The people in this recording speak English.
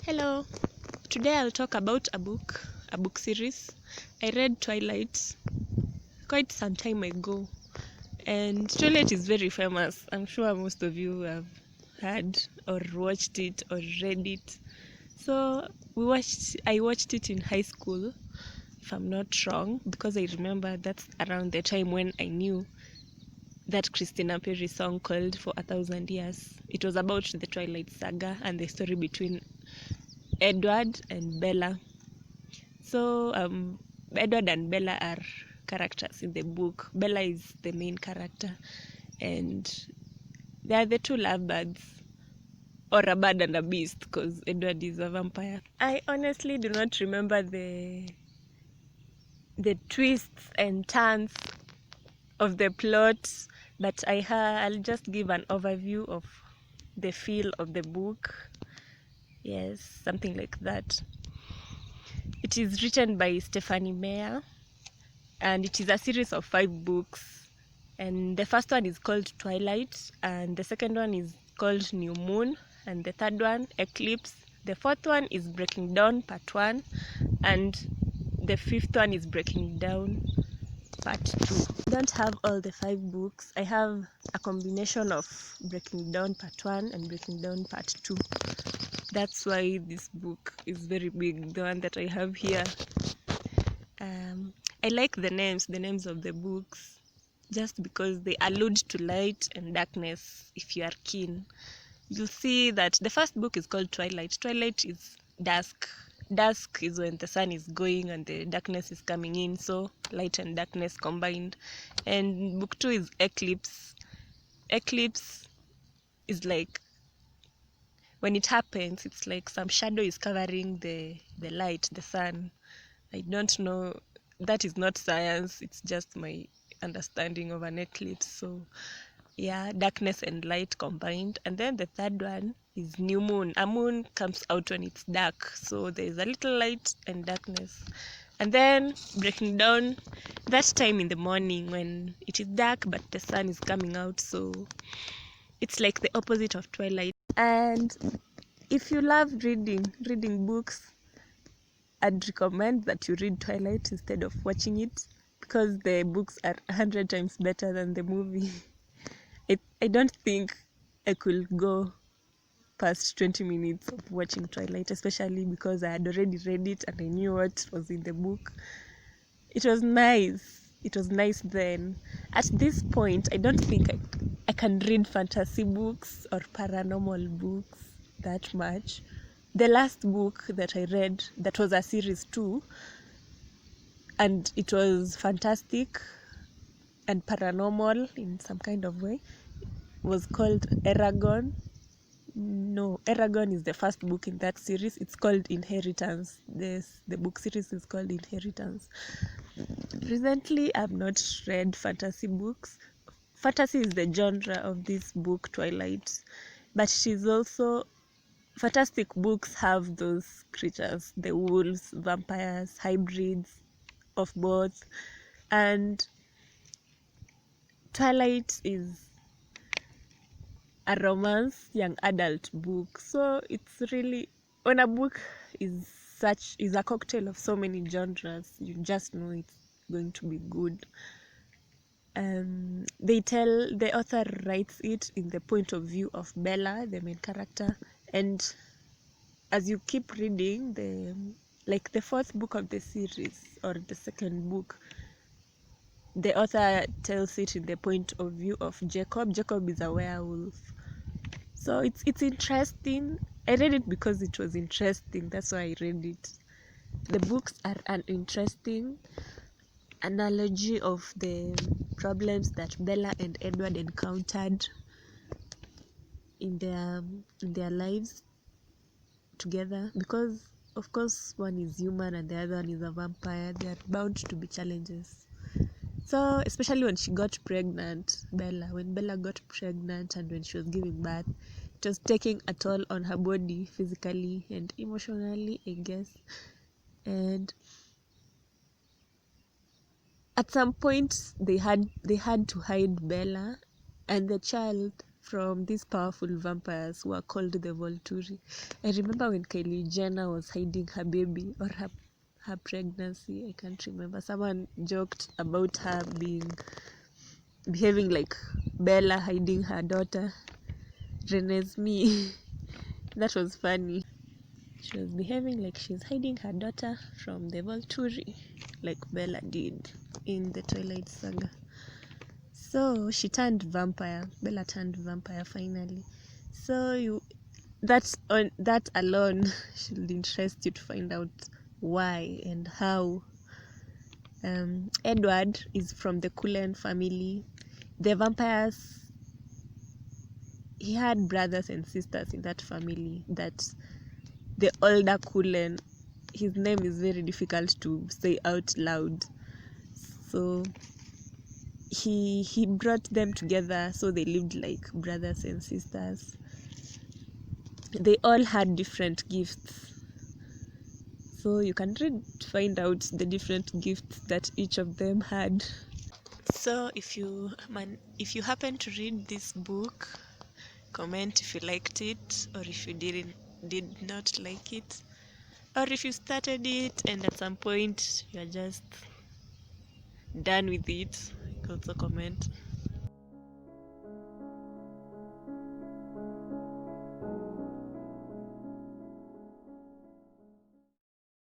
Hello, today I'll talk about a book series. I read Twilight quite some time ago, and Twilight is very famous. I'm sure most of you have heard or watched it or read it. So I watched it in high school, if I'm not wrong, because I remember that's around the time when I knew that Christina Perry song called For 1,000 Years. It was about the Twilight Saga and the story between Edward and Bella. So Edward and Bella are characters in the book. Bella is the main character, and they are the two lovebirds, or a bird and a beast, because Edward is a vampire. I honestly do not remember the twists and turns of the plot, but I'll just give an overview of the feel of the book. Yes, something like that. It is written by Stephenie Meyer, and it is a series of 5 books. And the first one is called Twilight, and the second one is called New Moon, and the third one Eclipse. The fourth one is Breaking Dawn Part 1, and the fifth one is Breaking Dawn Part 2. I don't have all the 5 books. I have a combination of Breaking Dawn Part 1 and Breaking Dawn Part 2. That's why this book is very big, the one that I have here. I like the names of the books, just because they allude to light and darkness. If you are keen, you'll see that the first book is called Twilight. Twilight is dusk. Dusk is when the sun is going and the darkness is coming in, so light and darkness combined. And book 2 is Eclipse. Eclipse is like when it happens, it's like some shadow is covering the light, the sun. I don't know, that is not science, it's just my understanding of an eclipse. So yeah, darkness and light combined. And then the third one is New Moon. A moon comes out when it's dark, so there's a little light and darkness. And then Breaking Dawn, that time in the morning when it is dark but the sun is coming out, so it's like the opposite of Twilight. And if you love reading books, I'd recommend that you read Twilight instead of watching it, because the books are 100 times better than the movie. I don't think I could go past 20 minutes of watching Twilight, especially because I had already read it and I knew what was in the book. It was nice. It was nice then. At this point, I don't think I can read fantasy books or paranormal books that much. The last book that I read, that was a series too, and it was fantastic and paranormal in some kind of way, was called Eragon. No, Eragon is the first book in that series. It's called Inheritance. The book series is called Inheritance. Recently, I've not read fantasy books. Fantasy is the genre of this book, Twilight, but she's also fantastic books have those creatures, the wolves, vampires, hybrids of both. And Twilight is a romance young adult book. So it's really, when a book is a cocktail of so many genres, you just know it's going to be good. The author writes it in the point of view of Bella, the main character, and as you keep reading the fourth book of the series, or the second book, the author tells it in the point of view of Jacob. Jacob is a werewolf. So it's interesting. I read it because it was interesting. That's why I read it. The books are an interesting analogy of the problems that Bella and Edward encountered in their lives together, because of course one is human and the other one is a vampire. There are bound to be challenges. So especially when she got pregnant, when Bella got pregnant and when she was giving birth, it was taking a toll on her body, physically and emotionally, I guess. And at some point they had to hide Bella, and the child from these powerful vampires who are called the Vultures. I remember when Kylie Jenner was hiding her baby or her pregnancy. I can't remember. Someone joked about her behaving like Bella hiding her daughter. Renesmee. That was funny. She was behaving like she's hiding her daughter from the Vultures, like Bella did in the Twilight Saga. So she turned vampire. Bella turned vampire finally. So that alone should interest you to find out why and how. Edward is from the Cullen family. The vampires, he had brothers and sisters in that family. That the older Cullen, his name is very difficult to say out loud. So he brought them together, so they lived like brothers and sisters. They all had different gifts, so you can read to find out the different gifts that each of them had. So if you happen to read this book, comment if you liked it or if you did not like it, or if you started it and at some point you're just done with it, also comment.